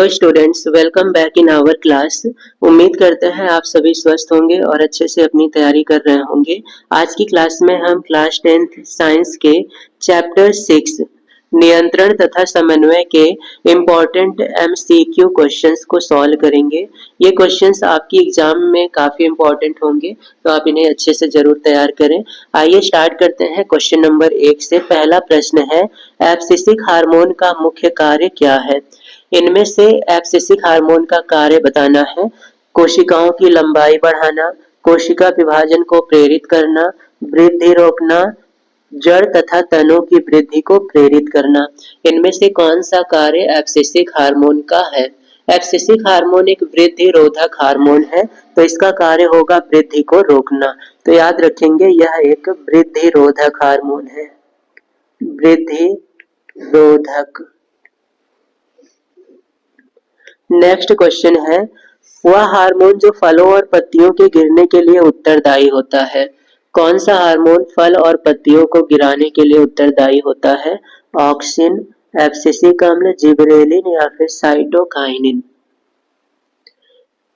Hello students, welcome back in our class. उम्मीद करते हैं आप सभी स्वस्थ होंगे और अच्छे से अपनी तैयारी कर रहे होंगे। आज की क्लास में हम क्लास 10th साइंस के चैप्टर 6 नियंत्रण तथा समन्वय के इम्पोर्टेंट एमसीक्यू क्वेश्चंस को सॉल्व करेंगे। ये क्वेश्चंस आपकी एग्जाम में काफी इम्पोर्टेंट होंगे, तो आप इन्हें अच्छे से जरूर तैयार करें। आइए स्टार्ट करते हैं क्वेश्चन नंबर 1 से। पहला प्रश्न है, एब्सिसिक हार्मोन का मुख्य कार्य क्या है? इनमें से एब्सिसिक हार्मोन का कार्य बताना है। कोशिकाओं की लंबाई बढ़ाना, कोशिका विभाजन को प्रेरित करना, वृद्धि रोकना, जड़ तथा तनों की वृद्धि को प्रेरित करना। इनमें से कौन सा कार्य एब्सिसिक हार्मोन का है? एब्सिसिक हार्मोन एक वृद्धि रोधक हार्मोन है, तो इसका कार्य होगा वृद्धि को रोकना। तो याद रखेंगे, यह एक वृद्धि रोधक हार्मोन है। वृद्धि रोधक। नेक्स्ट क्वेश्चन है, वह हार्मोन जो फलों और पत्तियों के गिरने के लिए उत्तरदायी होता है? कौन सा हार्मोन फल और पत्तियों को गिराने के लिए उत्तरदायी होता है? ऑक्सिन, एब्सिसिक अम्ल, जिबरेलिन या फिर साइटोकाइनिन।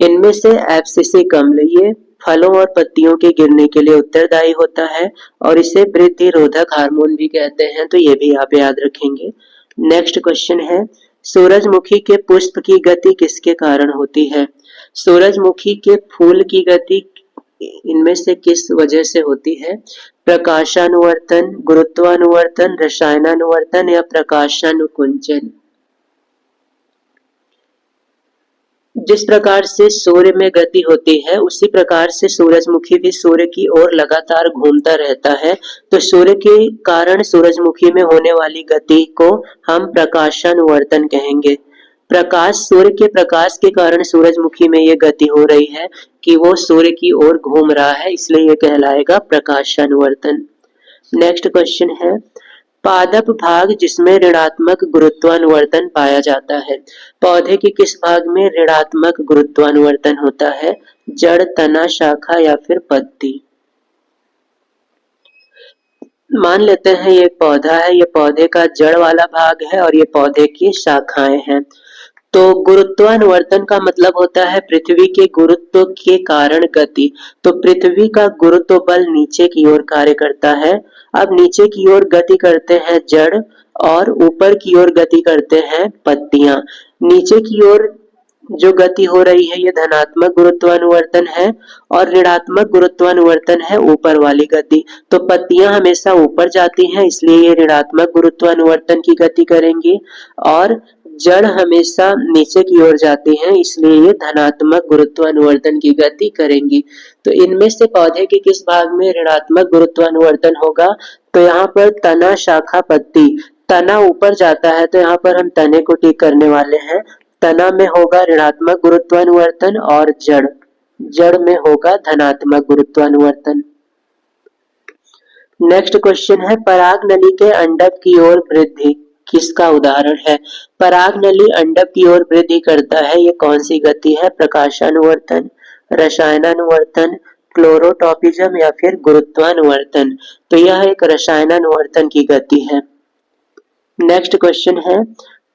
इनमें से एब्सिसिक अम्ल ये फलों और पत्तियों के गिरने के लिए उत्तरदायी होता है और इसे वृद्धि रोधक हार्मोन भी कहते हैं, तो ये भी आप याद रखेंगे। नेक्स्ट क्वेश्चन है, सूरजमुखी के पुष्प की गति किसके कारण होती है? सूरजमुखी के फूल की गति इनमें से किस वजह से होती है? प्रकाशानुवर्तन, गुरुत्वानुवर्तन, रसायनानुवर्तन या प्रकाशानुकुंचन। जिस प्रकार से सूर्य में गति होती है उसी प्रकार से सूरजमुखी भी सूर्य की ओर लगातार घूमता रहता है, तो सूर्य के कारण सूरजमुखी में होने वाली गति को हम प्रकाशानुवर्तन कहेंगे। प्रकाश, सूर्य के प्रकाश के कारण सूरजमुखी में ये गति हो रही है कि वो सूर्य की ओर घूम रहा है, इसलिए ये कहलाएगा प्रकाशानुवर्तन। नेक्स्ट क्वेश्चन है, पादप भाग जिसमें ऋणात्मक गुरुत्वानुवर्तन पाया जाता है, पौधे के किस भाग में ऋणात्मक गुरुत्वानुवर्तन होता है? जड़, तना, शाखा या फिर पत्ती। मान लेते हैं ये एक पौधा है, ये पौधे का जड़ वाला भाग है और ये पौधे की शाखाएं हैं। तो गुरुत्वानुवर्तन का मतलब होता है पृथ्वी के गुरुत्व के कारण गति। तो पृथ्वी का गुरुत्व बल नीचे की ओर कार्य करता है। अब नीचे की ओर गति करते हैं जड़ और ऊपर की ओर गति करते हैं पत्तियां। नीचे की ओर जो गति हो रही है ये धनात्मक गुरुत्वानुवर्तन है और ऋणात्मक गुरुत्वानुवर्तन है ऊपर वाली गति। तो पत्तियां हमेशा ऊपर जाती हैं, इसलिए ये ऋणात्मक गुरुत्वानुवर्तन की गति करेंगी और जड़ हमेशा नीचे की ओर जाती हैं, इसलिए ये धनात्मक गुरुत्वानुवर्तन की गति करेंगी। तो इनमें से पौधे के किस भाग में ऋणात्मक गुरुत्वानुवर्तन होगा? तो यहाँ पर तना, शाखा, पत्ती। तना ऊपर जाता है तो यहाँ पर हम तने को टिक करने वाले हैं। तना में होगा ऋणात्मक गुरुत्वानुवर्तन और जड़ में होगा धनात्मक गुरुत्वानुवर्तन। नेक्स्ट क्वेश्चन है, परागनली के अंडक की ओर वृद्धि किसका उदाहरण है? परागनली अंडक की ओर वृद्धि करता है, ये कौन सी गति है? प्रकाशानुवर्तन, रसायनानुवर्तन, क्लोरोटॉपिज्म या फिर गुरुत्वानुवर्तन। तो यह एक रसायनानुवर्तन की गति है। नेक्स्ट क्वेश्चन है,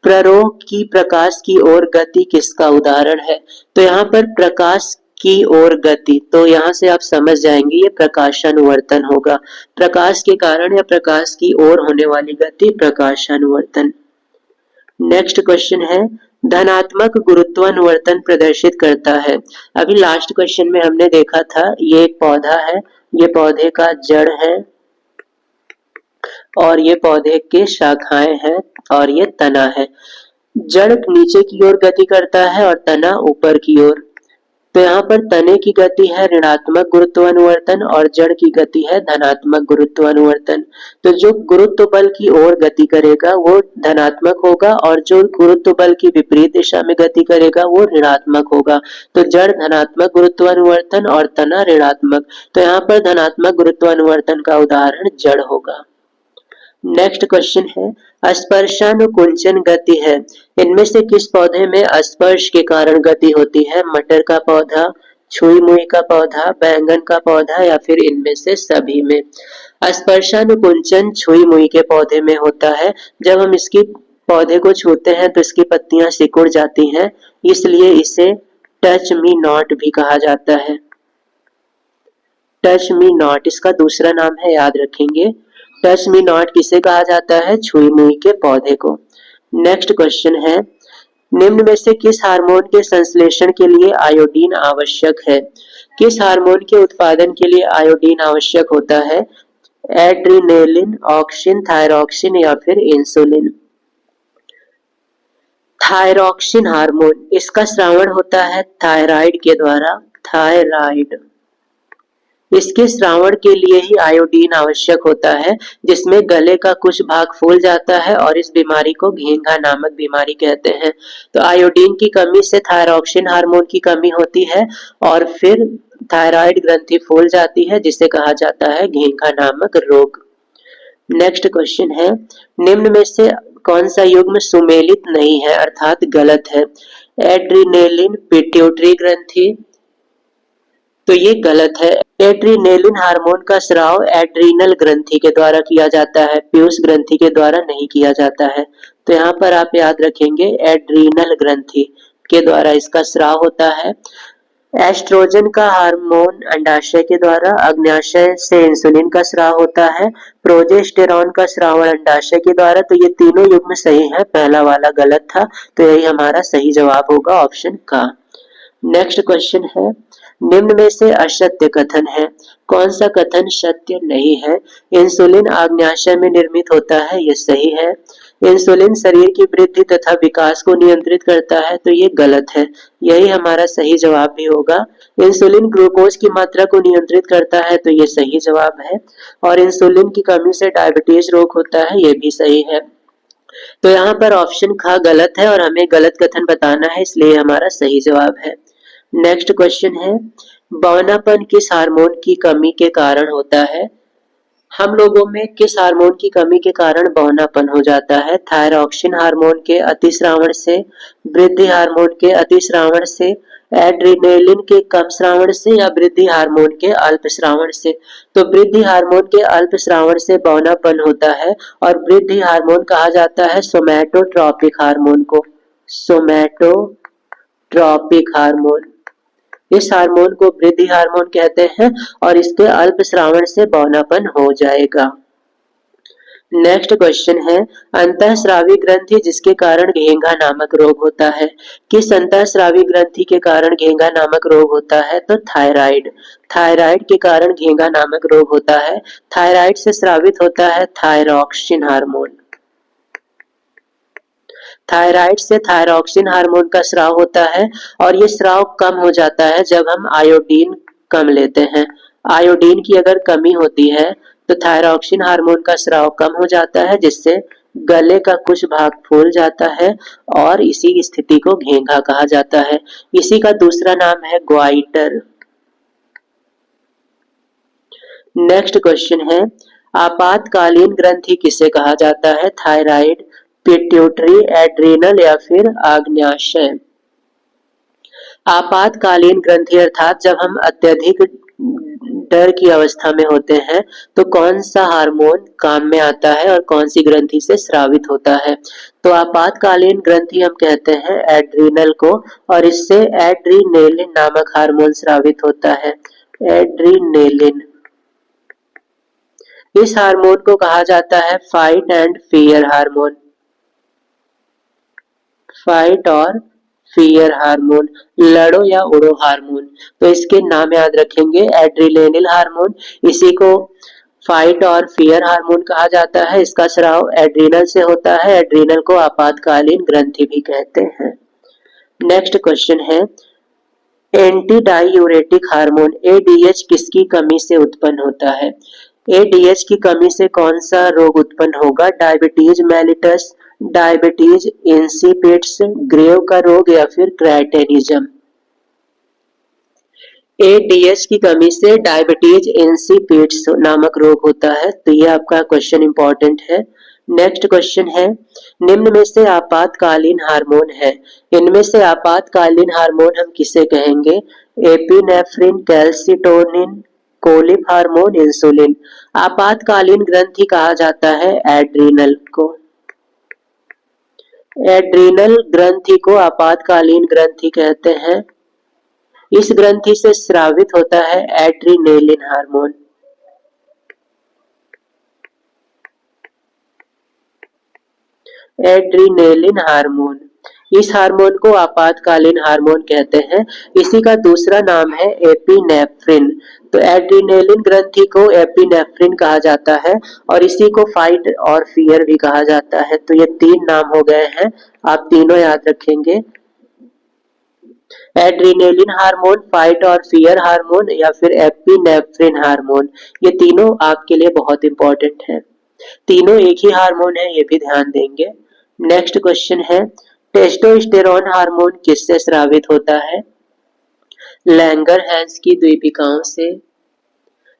प्ररोह की प्रकाश की ओर गति किसका उदाहरण है? तो यहाँ पर प्रकाश की ओर गति, तो यहाँ से आप समझ जाएंगे ये प्रकाशानुवर्तन होगा। प्रकाश के कारण या प्रकाश की ओर होने वाली गति प्रकाशानुवर्तन। नेक्स्ट क्वेश्चन है, धनात्मक गुरुत्वानुवर्तन प्रदर्शित करता है। अभी लास्ट क्वेश्चन में हमने देखा था ये एक पौधा है, ये पौधे का जड़ है और ये पौधे के शाखाएं हैं और ये तना है। जड़ नीचे की ओर गति करता है और तना ऊपर की ओर। तो यहाँ पर तने की गति है ऋणात्मक गुरुत्वानुवर्तन और जड़ की गति है धनात्मक गुरुत्वानुवर्तन। तो जो गुरुत्व बल की ओर गति करेगा वो धनात्मक होगा और जो गुरुत्व बल की विपरीत दिशा में गति करेगा वो ऋणात्मक होगा। तो जड़ धनात्मक गुरुत्वानुवर्तन और तना ऋणात्मक। तो यहाँ पर धनात्मक गुरुत्वानुवर्तन का उदाहरण जड़ होगा। नेक्स्ट क्वेश्चन है, स्पर्शानुकुंचन गति है। इनमें से किस पौधे में स्पर्श के कारण गति होती है? मटर का पौधा, छुई मुई का पौधा, बैंगन का पौधा या फिर इनमें से सभी में? स्पर्शानुकुंचन छुई मुई के पौधे में होता है। जब हम इसकी पौधे को छूते हैं तो इसकी पत्तियां सिकुड़ जाती हैं, इसलिए इसे टच मी नॉट भी कहा जाता है। टच मी नॉट इसका दूसरा नाम है, याद रखेंगे। टच मी नॉट किसे कहा जाता है? छुई मुई के पौधे को। नेक्स्ट क्वेश्चन है, निम्न में से किस हार्मोन के संश्लेषण के लिए आयोडीन आवश्यक है? किस हार्मोन के उत्पादन के लिए आयोडीन आवश्यक होता है? एड्रीनेलिन, ऑक्सिन, थायरॉक्सिन या फिर इंसुलिन? थायरॉक्सिन हार्मोन, इसका स्रावण होता है थायराइड के द्वारा। थायराइड, इसके स्रावण के लिए ही आयोडीन आवश्यक होता है, जिसमें गले का कुछ भाग फूल जाता है और इस बीमारी को घेंघा नामक बीमारी कहते हैं। तो आयोडीन की कमी से थायरॉक्सिन हार्मोन की कमी होती है और फिर थायराइड ग्रंथि फूल जाती है, जिसे कहा जाता है घेंघा नामक रोग। नेक्स्ट क्वेश्चन है, निम्न में से कौन सा युग्म सुमेलित नहीं है अर्थात गलत है? एड्रीनेलिन, पिट्यूटरी ग्रंथि, तो ये गलत है। एड्रीनेलिन हार्मोन का स्राव एड्रीनल ग्रंथि के द्वारा किया जाता है, पीयूष ग्रंथि के द्वारा नहीं किया जाता है। तो यहाँ पर आप याद रखेंगे एड्रीनल ग्रंथि के द्वारा इसका स्राव होता है। एस्ट्रोजन का हार्मोन अंडाशय के द्वारा, अग्न्याशय से इंसुलिन का स्राव होता है, प्रोजेस्टेरॉन का स्रावण अंडाशय के द्वारा। तो ये तीनों युग्म सही है, पहला वाला गलत था, तो यही हमारा सही जवाब होगा ऑप्शन का। नेक्स्ट क्वेश्चन है, निम्न में से असत्य कथन है। कौन सा कथन सत्य नहीं है? इंसुलिन आग्न्याशय में निर्मित होता है, यह सही है। इंसुलिन शरीर की वृद्धि तथा विकास को नियंत्रित करता है, तो ये गलत है, यही हमारा सही जवाब भी होगा। इंसुलिन ग्लूकोज की मात्रा को नियंत्रित करता है, तो ये सही जवाब है। और इंसुलिन की कमी से डायबिटीज रोग होता है, ये भी सही है। तो यहाँ पर ऑप्शन ख गलत है और हमें गलत कथन बताना है, इसलिए हमारा सही जवाब है। नेक्स्ट क्वेश्चन है, बौनापन किस हार्मोन की कमी के कारण होता है? हम लोगों में किस हार्मोन की कमी के कारण बौनापन हो जाता है? थायरॉक्सिन हार्मोन के अतिस्रावण से, वृद्धि हार्मोन के अतिस्रावण से, एड्रीनेलिन के कम स्रावण से या वृद्धि हार्मोन के अल्प स्रावण से? तो वृद्धि हार्मोन के अल्प स्रावण से बौनापन होता है और वृद्धि हार्मोन कहा जाता है सोमैटोट्रॉपिक हार्मोन को। सोमैटोट्रॉपिक हार्मोन, इस हार्मोन को वृद्धि हार्मोन कहते हैं और इसके अल्प स्रावण से बौनापन हो जाएगा। नेक्स्ट क्वेश्चन है, अंतःस्रावी ग्रंथि जिसके कारण घेंघा नामक रोग होता है। किस अंतःस्रावी ग्रंथि के कारण घेंघा नामक रोग होता है? तो थायराइड। थायराइड के कारण घेंघा नामक रोग होता है। थायराइड से स्रावित होता है थायरॉक्सिन हार्मोन। थायराइड से थायरॉक्सिन हार्मोन का स्राव होता है और ये स्राव कम हो जाता है जब हम आयोडीन कम लेते हैं। आयोडीन की अगर कमी होती है तो थायरॉक्सिन हार्मोन का स्राव कम हो जाता है, जिससे गले का कुछ भाग फूल जाता है और इसी स्थिति को घेंघा कहा जाता है। इसी का दूसरा नाम है ग्वाइटर। नेक्स्ट क्वेश्चन है, आपातकालीन ग्रंथि किसे कहा जाता है? थायराइड, पिट्यूटरी, एड्रीनल या फिर आग्न्याशय? आपातकालीन ग्रंथि अर्थात जब हम अत्यधिक डर की अवस्था में होते हैं तो कौन सा हार्मोन काम में आता है और कौन सी ग्रंथि से स्रावित होता है? तो आपातकालीन ग्रंथि हम कहते हैं एड्रीनल को और इससे एड्रीनेलिन नामक हार्मोन स्रावित होता है। एड्रीनेलिन, इस हार्मोन को कहा जाता है fight and fear hormone. Fight और फियर हार्मोन, लड़ो या उड़ो हार्मोन। तो इसके नाम याद रखेंगे, एड्रीनेलिन हार्मोन, इसी को फाइट और फियर हार्मोन कहा जाता है। इसका स्राव एड्रीनल से होता है। एड्रीनल को आपातकालीन ग्रंथि भी कहते हैं। नेक्स्ट क्वेश्चन है, एंटी डाइयूरेटिक हार्मोन एडीएच किसकी कमी से उत्पन्न होता है? एडीएच की कमी से कौन सा रोग उत्पन्न होगा? डायबिटीज मेलिटस, डायबिटीज इंसिपिड्स, ग्रेव का रोग या फिर क्राइटेनिज्म? एडीएच की कमी से डायबिटीज इंसिपिड्स नामक रोग होता है, तो ये आपका क्वेश्चन इंपॉर्टेंट है। नेक्स्ट क्वेश्चन है, निम्न में से आपातकालीन हार्मोन है। इनमें से आपातकालीन हार्मोन हम किसे कहेंगे? एपिनेफ्रिन, कैल्सिटोनिन, कोलिप हार्मोन, इंसुलिन? आपातकालीन ग्रंथि कहा जाता है एड्रीनल को। एड्रीनल ग्रंथि को आपातकालीन ग्रंथि कहते हैं। इस ग्रंथि से स्रावित होता है एड्रीनेलिन हार्मोन। एड्रीनेलिन हार्मोन, इस हार्मोन को आपातकालीन हार्मोन कहते हैं। इसी का दूसरा नाम है एपिनेफ्रिन। तो एड्रीनेलिन ग्रंथि को एपिनेफ्रिन कहा जाता है और इसी को फाइट और फियर भी कहा जाता है। तो ये तीन नाम हो गए हैं, आप तीनों याद रखेंगे। एड्रीनेलिन हार्मोन, फाइट और फियर हार्मोन या फिर एपिनेफ्रिन हार्मोन, ये तीनों आपके लिए बहुत इंपॉर्टेंट है। तीनों एक ही हार्मोन है, ये भी ध्यान देंगे। नेक्स्ट क्वेश्चन है, टेस्टोस्टेरोन हार्मोन किससे स्रावित होता है? लैंगरहैंस की द्वीपिकाओं से,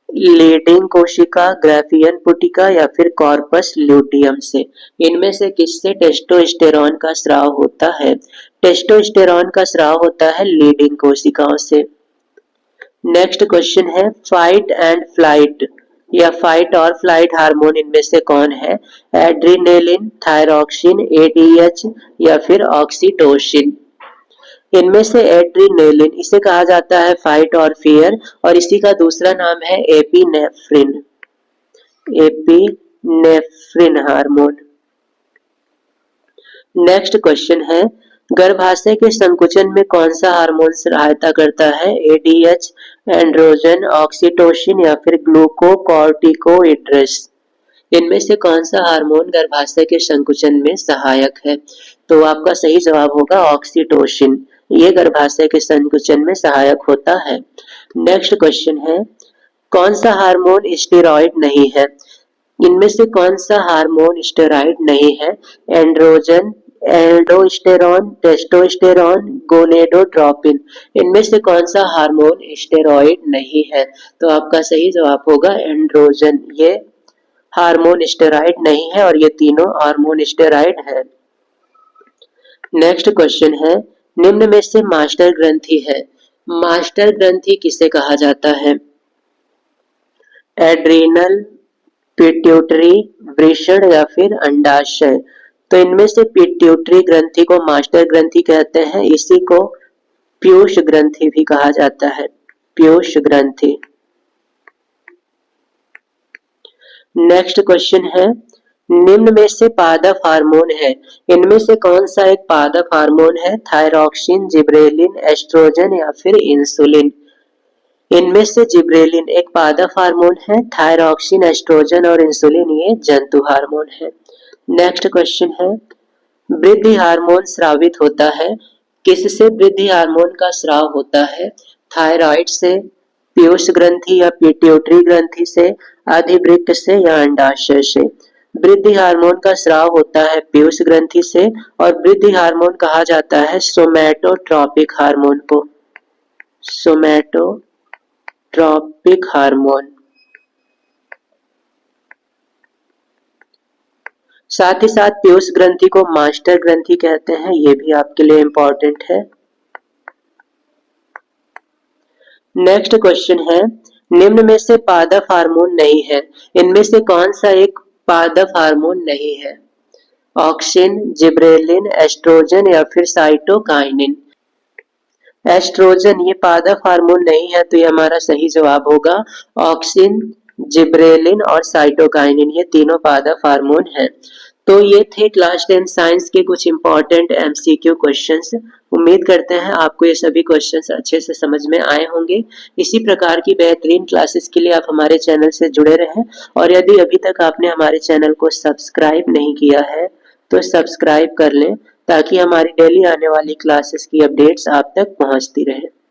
लीडिंग कोशिका, ग्राफियन पुटिका या फिर कॉर्पस ल्यूटियम से। इनमें से किससे टेस्टोस्टेरोन का स्राव होता है? टेस्टोस्टेरोन का स्राव होता है लीडिंग कोशिकाओं से। नेक्स्ट क्वेश्चन है, फाइट एंड फ्लाइट या फाइट और फ्लाइट हार्मोन इनमें से कौन है? एड्रीनेलिन, थायरॉक्सिन, एडीएच या फिर ऑक्सीटोसिन। इनमें से एड्रीनेलिन, इसे कहा जाता है फाइट और फियर और इसी का दूसरा नाम है epinephrine. Epinephrine hormone. Next question है, गर्भाशय के संकुचन में कौन सा हार्मोन सहायता करता है? एडीएच, एंड्रोजन, ऑक्सीटोसिन या फिर ग्लूकोकॉर्टिकोइड्रेस। इनमें से कौन सा हार्मोन गर्भाशय के संकुचन में सहायक है? तो आपका सही जवाब होगा ऑक्सीटोसिन, ये गर्भाशय के संकुचन में सहायक होता है। नेक्स्ट क्वेश्चन है, कौन सा हार्मोन स्टेरॉइड नहीं है? इनमें से कौन सा हार्मोन स्टेरॉइड नहीं है? Androgen, aldosterone, testosterone, gonadotropin. इनमें से कौन सा हार्मोन स्टेरॉइड नहीं है? तो आपका सही जवाब होगा एंड्रोजन, ये हार्मोन स्टेरॉइड नहीं है और ये तीनों हार्मोन स्टेरॉइड है। नेक्स्ट क्वेश्चन है, निम्न में से मास्टर ग्रंथि है। मास्टर ग्रंथि किसे कहा जाता है? एड्रीनल, पिट्यूटरी, वृषण या फिर अंडाशय। तो इनमें से पिट्यूटरी ग्रंथि को मास्टर ग्रंथि कहते हैं, इसी को पीयूष ग्रंथि भी कहा जाता है। पीयूष ग्रंथि। नेक्स्ट क्वेश्चन है, निम्न में से पादप हार्मोन है। इनमें से कौन सा एक पादप हार्मोन है? थायरॉक्सिन, जिब्रेलिन, एस्ट्रोजन या फिर इंसुलिन। इनमें से जिब्रेलिन एक पादप हार्मोन है, थायरॉक्सिन, एस्ट्रोजन और इंसुलिन ये जंतु हार्मोन है। नेक्स्ट क्वेश्चन है, वृद्धि हार्मोन स्रावित होता है। किससे वृद्धि हार्मोन का स्राव होता है? थायराइड से, पीयूष ग्रंथि या पिट्यूटरी ग्रंथि से, अधिवृक्क से या अंडाशय से। वृद्धि हार्मोन का स्राव होता है पीयूष ग्रंथि से और वृद्धि हार्मोन कहा जाता है सोमैटोट्रॉपिक हार्मोन को। सोमैटोट्रॉपिक हार्मोन। साथ ही साथ पीयूष ग्रंथि को मास्टर ग्रंथि कहते हैं, ये भी आपके लिए इंपॉर्टेंट है। नेक्स्ट क्वेश्चन है, निम्न में से पादप हार्मोन नहीं है। इनमें से कौन सा एक पादप हार्मोन नहीं है? ऑक्सिन, जिब्रेलिन, एस्ट्रोजन या फिर साइटोकाइनिन। एस्ट्रोजन ये पादप हार्मोन नहीं है, तो ये हमारा सही जवाब होगा ऑक्सिन, जिब्रेलिन और साइटोकाइनिन, ये तीनों पादप हार्मोन हैं। तो ये थे क्लास 10 साइंस के कुछ इंपॉर्टेंट एमसीक्यू क्वेश्चंस। उम्मीद करते हैं आपको ये सभी क्वेश्चंस अच्छे से समझ में आए होंगे। इसी प्रकार की बेहतरीन क्लासेस के लिए आप हमारे चैनल से जुड़े रहें और यदि अभी तक आपने हमारे चैनल को सब्सक्राइब नहीं किया है तो सब्सक्राइब कर लें ताकि हमारी डेली आने वाली क्लासेस की अपडेट्स आप तक पहुंचती रहे।